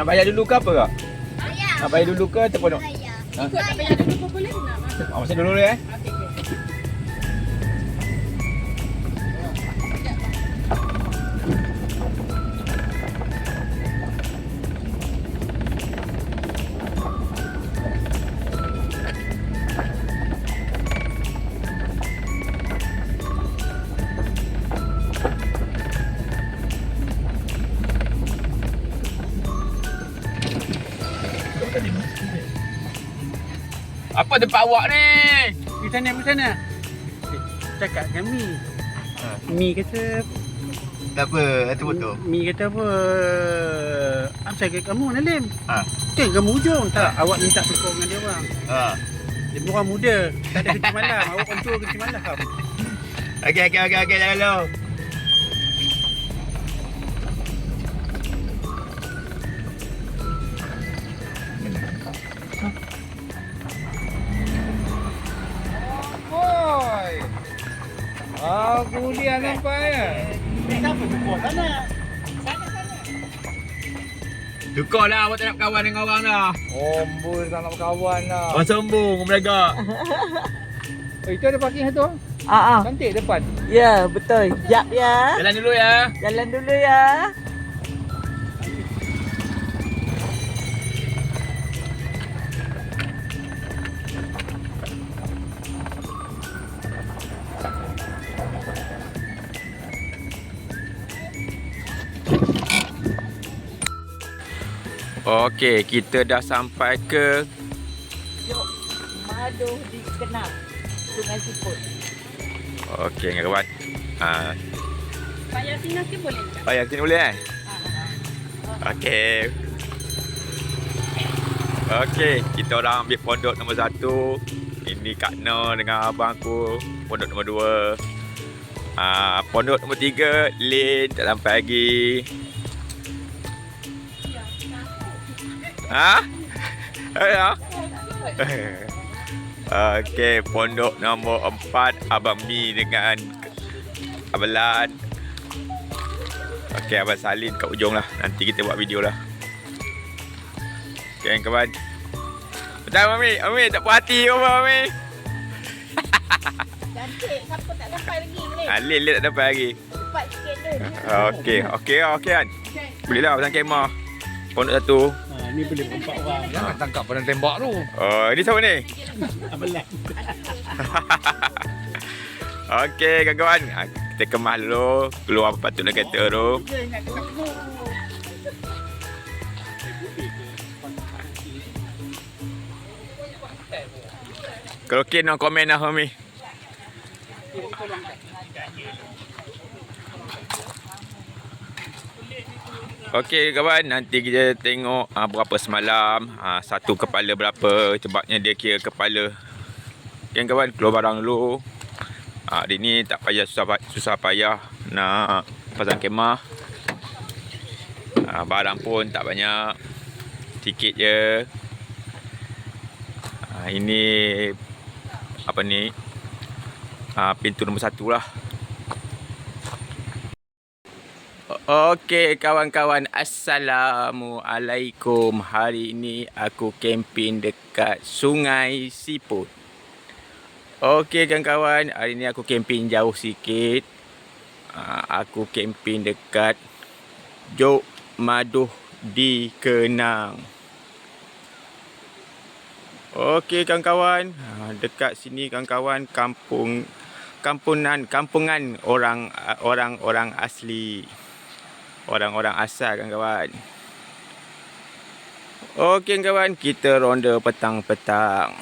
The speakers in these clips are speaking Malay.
Nak bayar dulu ke apa kak? Bayar. Nak bayar dulu ke ataupun nak? Bayar. Ha? Ikut tak bayar dulu pun boleh nak. Masa dulu ni Okey, okey. Apa tempat awak ni? Di sana. Cakap kami. Mi kata Tak apa, itu betul. Mi kata apa? Apa saya kamu Nalim? Ha. Kan kamu hujung tak? Awak minta tukar dengan dia orang. Ha. Dia orang muda. Tak ada kerja malam. Awak contoh kerja malam. Okey, jangan dulu. Boy. Aku dia nampak ya. Kenapa tukar sana? Tukarlah awak tak nak berkawan dengan orang dah. Ombul tak nak berkawan lah. Orang sombong, berlagak. Oh, itu ada parking satu. Ah, Cantik depan. ya betul. Jap ya. Jalan dulu ya. Jalan dulu ya. Okey, kita dah sampai ke Jom madu di Kenang, Sungai Siput. okey kawan. Pak Yasin nanti boleh tak? Bayar sini boleh eh? Okey. Okey, kita orang ambil pondok nombor 1. Ini Kak No dengan abang aku. Pondok nombor 2. Pondok nombor 3, Lin tak sampai lagi. Ha? Ya. Okey, pondok nombor 4, Abang Mi dengan Abang Lan. Okey, Abang Salin kat ujung lah. Nanti kita buat video lah. Okey, kawan. Betul, Mami? Mami, tak puas hati ke apa, Mami? Cantik, siapa tak sampai lagi ni? Lin tak dapat lagi. Cepat sikit tu. Okey kan? Boleh lah pasang kamera. Pondok 1. Ni boleh 4 orang. Jangan tangkap pada tembak tu. Oh, ini siapa ni? Abelan. Okey, kawan-kawan. Kita kemas dulu. Keluar apa patutnya kereta tu. Kalau okey, no komen lah, Mami. Okey kawan, nanti kita tengok berapa semalam, satu kepala berapa, sebabnya dia kira kepala. Okey kawan, keluar barang dulu. Hari ni tak payah susah payah nak pasang kemah. Barang pun tak banyak, sikit je. Ini apa ni, pintu nombor 1 lah. Okey kawan-kawan, Assalamualaikum. Hari ini aku camping dekat Sungai Siput. Okey kawan-kawan, hari ini aku camping jauh sikit. Aku camping dekat Jok Maduh di Kenang. Okey kawan-kawan, dekat sini kawan-kawan kampungan orang asli. Orang-orang asal kawan-kawan. Okey kawan, kita ronda petang-petang.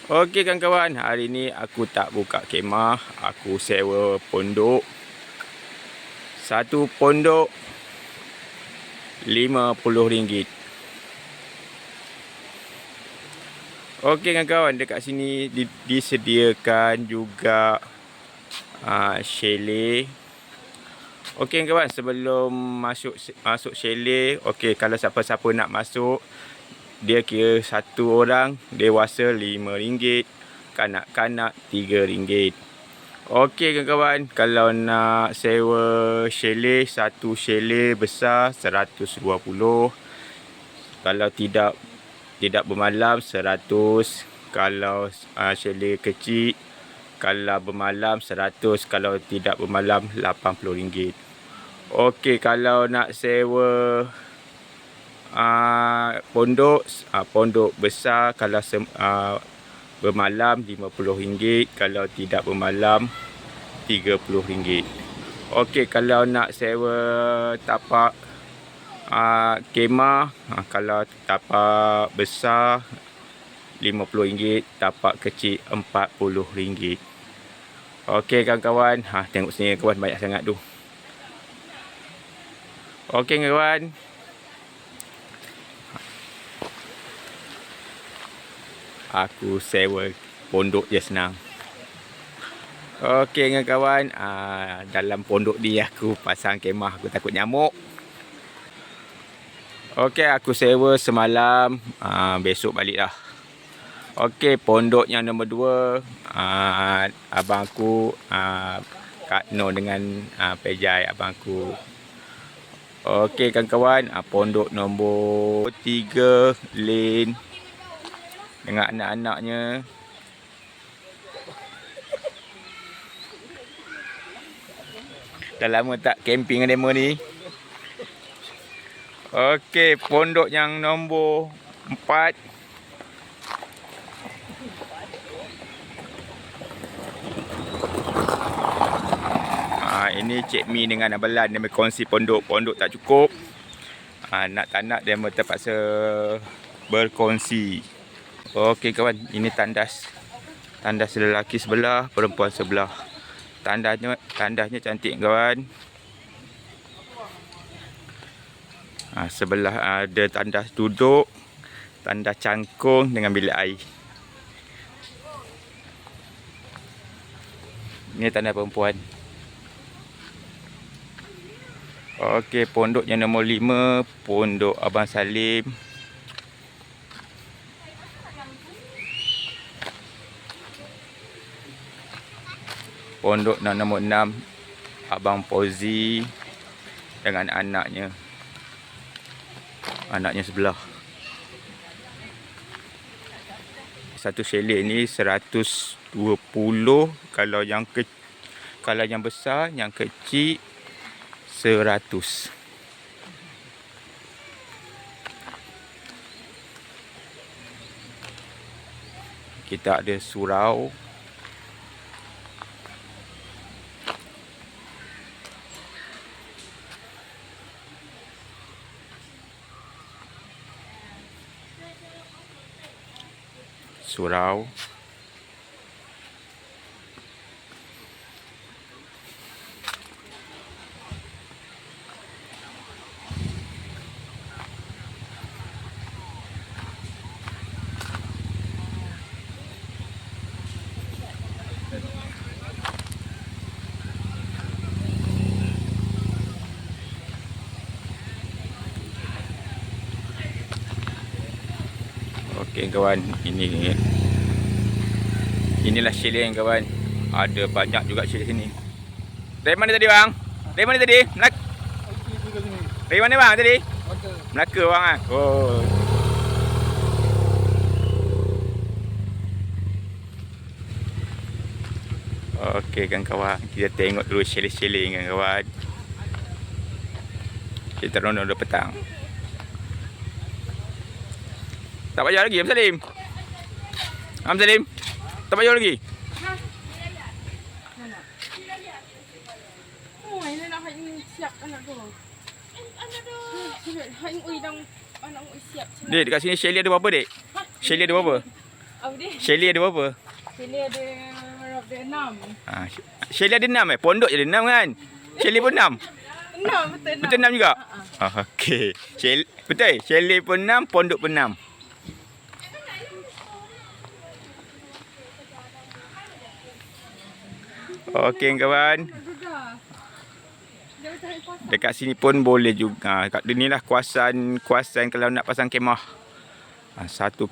Okey kawan-kawan, hari ni aku tak buka kemah, aku sewa pondok. Satu pondok RM50. Okey kawan-kawan, dekat sini disediakan juga chalet. Okey kawan, sebelum masuk chalet, okey, kalau siapa-siapa nak masuk, dia kira satu orang dewasa RM5, kanak-kanak RM3. Okey kawan-kawan, kalau nak sewa chalet, satu chalet besar 120. Kalau tidak bermalam 100. Kalau chalet kecil, kalau bermalam 100, kalau tidak bermalam RM80. Okey, kalau nak sewa pondok besar, kalau bermalam RM50, kalau tidak bermalam RM30. Okey, kalau nak sewa tapak kemah, kalau tapak besar RM50, tapak kecil RM40. Okey kawan-kawan, tengok sini kawan, banyak sangat tu. Okey kawan. Aku sewa pondok je senang. Okey kawan, dalam pondok ni aku pasang kemah, aku takut nyamuk. Okey, aku sewa semalam, besok balik dah. Okey, pondok yang nombor 2, abang aku, Kak No dengan Pejai abang aku. Okey kawan-kawan, pondok nombor 3, Lane dengan anak-anaknya. Dah lama tak camping dengan demo ni. Okey, pondok yang nombor 4. Ini Cik Mi dengan Abalan, dia berkongsi pondok. Pondok tak cukup. Nak tak nak dia terpaksa berkongsi. Okey kawan, ini tandas. Tandas lelaki sebelah, perempuan sebelah. Tandasnya cantik kawan. Sebelah ada tandas duduk, tandas cangkung dengan bilik air. Ini tandas perempuan. Okey, pondok yang nombor 5, pondok Abang Salim. Pondok nombor 6, Abang Pozi dengan anaknya. Anaknya sebelah. Satu chalet ni 120. Kalau yang besar, yang kecil 100. Kita ada surau. Surau. Okey kawan, inilah chalet kawan. Ada banyak juga chalet sini. Dari mana tadi bang? Dari mana tadi? Dari mana bang tadi? Melaka bang. Oh. Okey kan kawan, kita tengok dulu chalet-chalet kan kawan. Kita ronda dah petang. Tak bayar lagi Abang Salim? Abang Salim? Tak bayar lagi? Oh, ini nak hang siap anak tu. Anak tu. Hang ui dang anak ui siap. Dek, dekat sini chalet ada berapa, Dek? Chalet ada berapa? Apa dia? Chalet ada berapa? Sini ada 6. Chalet ada 6 Pondok je ada 6 kan? Chalet pun 6? 6 betul 6. Betul 6 juga? Okey. Betul? Chalet pun 6, pondok pun 6. Okey kawan. Dekat sini pun boleh juga. Kat sini lah kuasan kalau nak pasang kemah. Satu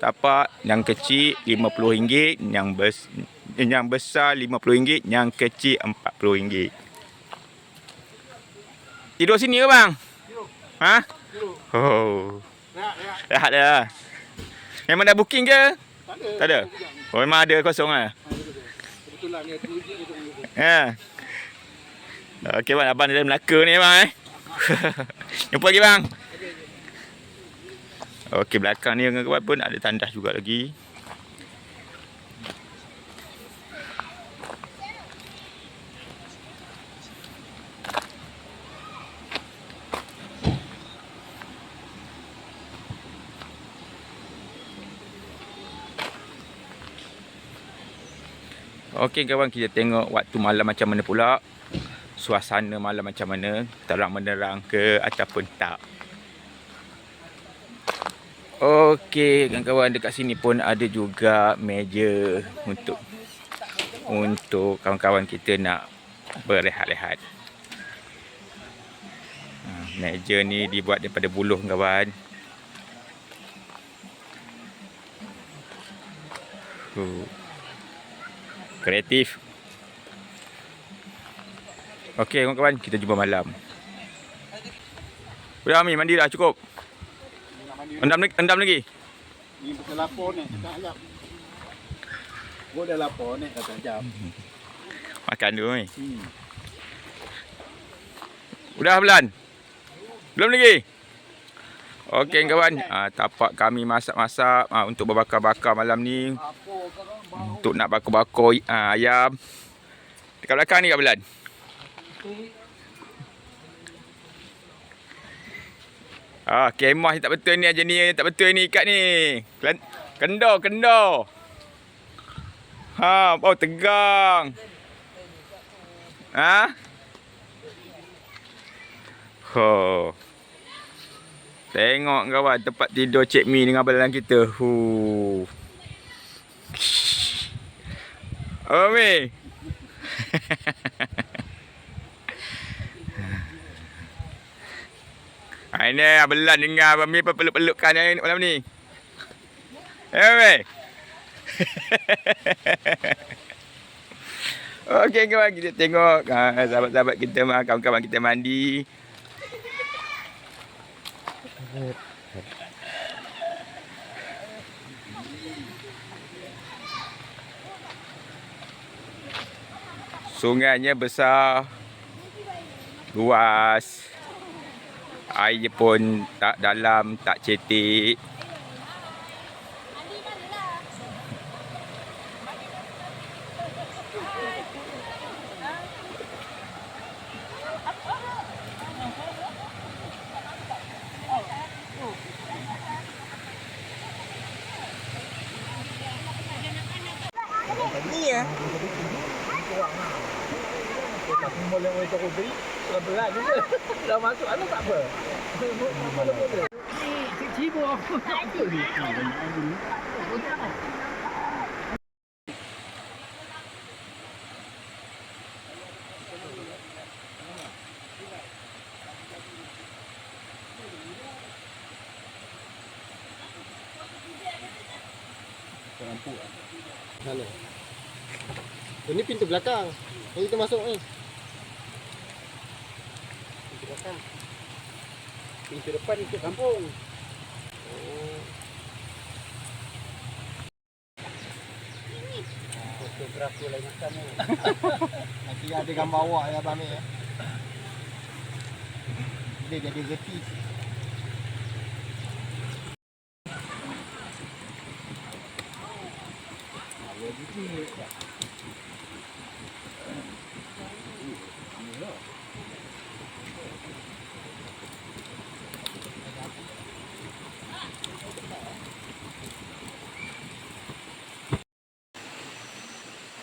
tapak yang kecil RM50, Yang besar RM50, yang kecil RM40. Tidur sini ke bang? Ha? Oh. Rehat dah. Memang dah booking ke? Tak ada. Oh, memang ada kosong lah. Kebetulan dia teruji dia tunggu. Ya. Okey bang, abang dalam Melaka ni bang Jumpa lagi bang. Okey, belakang ni kawan pun ada tandas juga lagi. Okey kawan, kita tengok waktu malam macam mana pula. Suasana malam macam mana, terang menerang ke ataupun tak. Okey kawan-kawan, dekat sini pun ada juga meja untuk kawan-kawan kita nak berehat-rehat. Meja ni dibuat daripada buluh kawan. Kreatif. Okey kawan-kawan, kita jumpa malam. Udah Ami, mandi dah cukup. Endam lagi. Ni pasal lapor ni, tak ajak. Gua dah lapor ni, kata ajak. Makan dulu ni. Udah Belan? Belum lagi? Okey kawan, tapak kami masak-masak untuk berbakar-bakar malam ni. Untuk nak bakar-bakar ayam. Dekat belakang ni Kak Belan. Kemah ni tak betul ni aja ni, tak betul ni ikat ni. Kendor. Bau tegang. Tengok kawan, tempat tidur Cik Mi dengan Belan kita. Oh Mi. Ini Belan dengar Abang Mi peluk-pelukkan malam ni. Mi. Okey kawan, kita tengok sahabat-sahabat kita, kawan-kawan kita mandi. Sungainya besar, luas. Air pun tak dalam, tak cetek. Ni ya. Tapi boleh untuk beri, kalau berat juga. Dah masuk alam tak apa. Cibo aku tak ada ni. Lampu. Sana. Ini pintu belakang. Yang kita masuk ni. Pintu belakang. Pintu depan ikut kampung. Fotografi lain macam ni. Nanti ada gambar awak ya Abang ni ya. Dia jadi artis.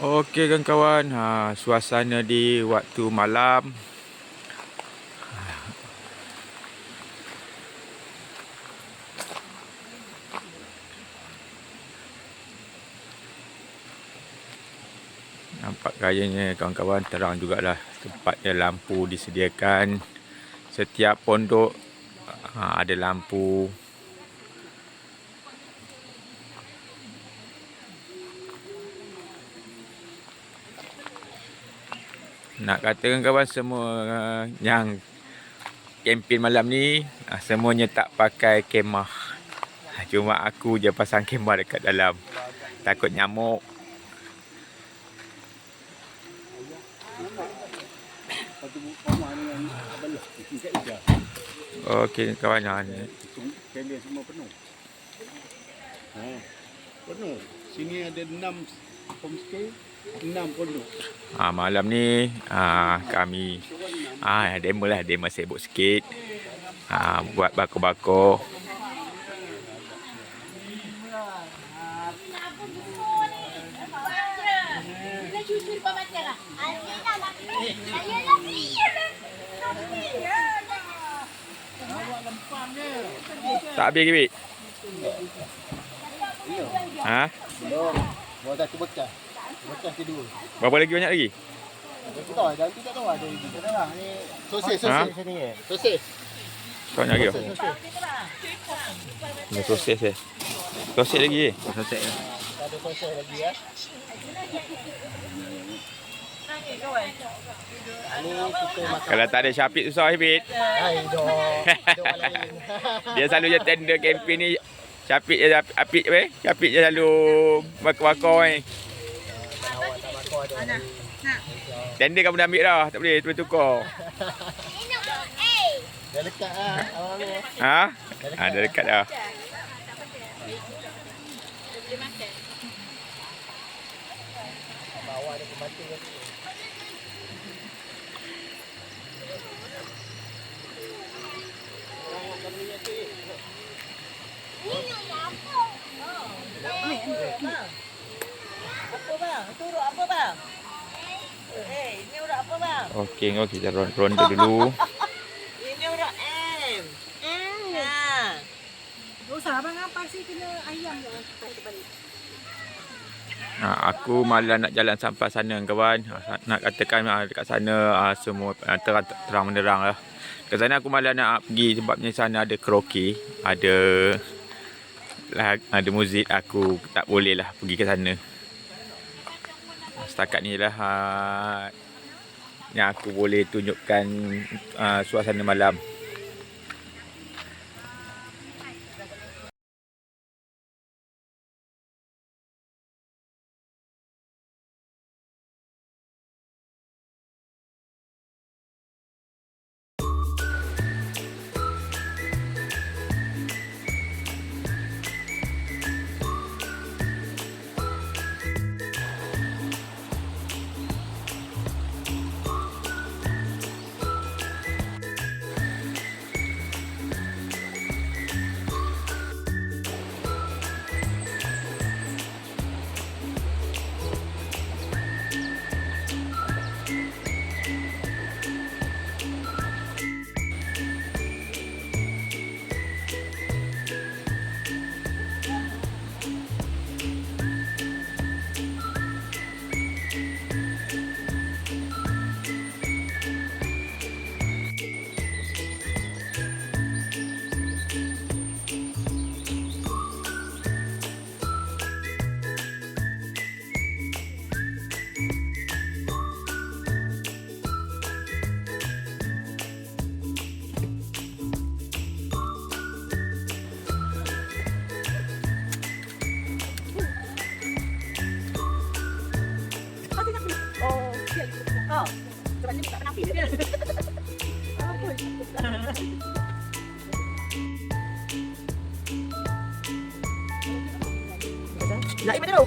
Okey kawan-kawan, suasana di waktu malam. Nampak gayanya kawan-kawan, terang jugalah tempatnya, lampu disediakan. Setiap pondok ada lampu. nak katakan kawan semua yang kempen malam ni semuanya tak pakai kemah. Cuma aku je pasang kemah dekat dalam. Takut nyamuk. Satu rumah ni yang belah tingkat ida. Okey kawan ni. Kempen semua penuh. Penuh. Sini ada 6 homestay, 6 pondok. Malam ni kami demo sibuk sikit. Buat bakar-bakar. Tak habis ke, Bik? Ha? Belum. Bawa satu bekas. Bekas kedua. Berapa lagi banyak lagi? Aku tahu, dalam tu tak tahu ada lagi. Tak tahu lah. Ni sosis sini. Sosis. Kau nak lagi ke? Sosis. Ini sosis eh. Sosis lagi eh? Sosis eh. Ada sosis lagi ya. Ni kita makan. Kalau tak ada Syafiq susah Bik. Hai doh. Dia selalu je tender kempen ni. Syafiq je Apik weh. Syafiq je selalu bakar-bakar ni. Tender kamu dah ambil dah. Tak boleh tukar. Dah dekat ah. Ha? Dah dekat dah. Bawa dia ke batu ke. Apa bang? Itu urut apa bang? Ini urut apa bang? Okey, kita ronda dulu. Ini urut M. Ya. Dosa abang apa sih kena ayam je balik. Aku malah nak jalan sampai sana kawan. Nak katakan dekat sana semua terang menerang lah. Kat sana aku malah nak pergi sebabnya sana ada karaoke, ada muzik. Aku tak boleh lah pergi ke sana. Setakat ni lah yang aku boleh tunjukkan suasana malam. Sebab ni buka penampil dia. Lagi mana tu?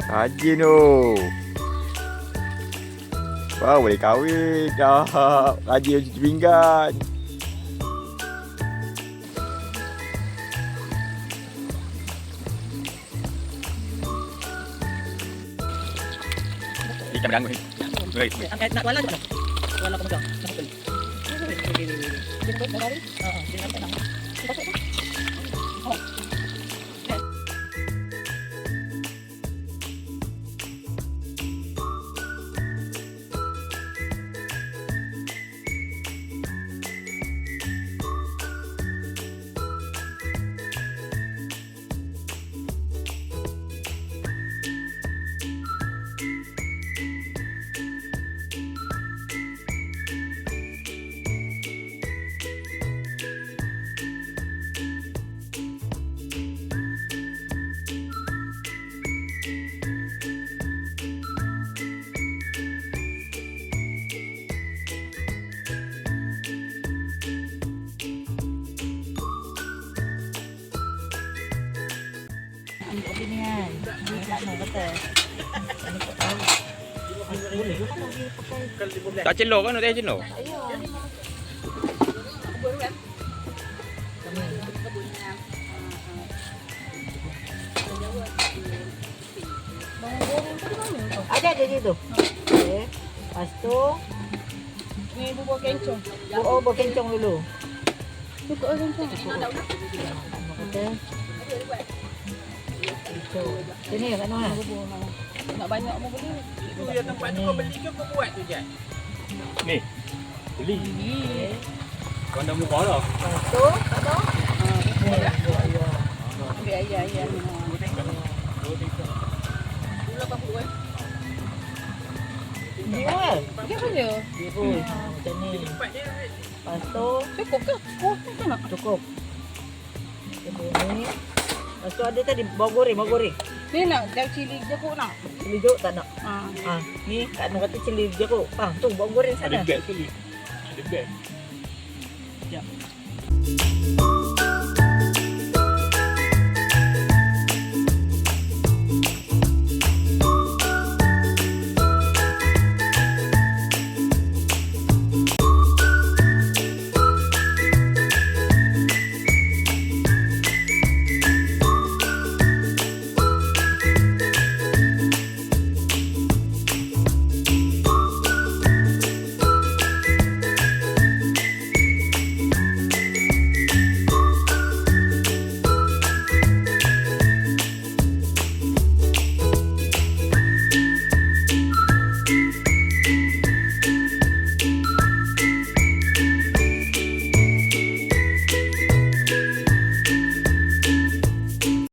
Rajin tu. Wah, boleh kahwin dah. Rajin cuci pinggan. Macam beranggung ni. Baik. Angkat nak wala je. Wala ko megang. Betul. Jemput dari. Jangan tenang. Ambil opinian. Tak nak kata. Boleh juga kan dia pakai. Tak celok kan, tak celok. Ada situ. Okey. Lepas tu Ni bubur kencong. buat kencong dulu. Cukup lah kencong. Kata. Kencong. Sini kat mana? Nak banyak pun boleh. Itu yang tempat tu kau beli ke kau buat tu je? Ni. Beli. Kau dah murah dah. Lepas tu, tak tahu. Ambil ayam. Dia kan? Dia apa je? Macam ni. Lepas tu, Cukup ke? Oh, tak nak. cukup. Ni. Lepas tu ada tadi bawang goreng. Ni nak jauh cili jeruk nak. Cili jeruk tak nak. Ha. Ni Kak Nur kata cili jeruk. Tu bawang goreng sana. Ada beg sekali. Ada beg. Sekejap.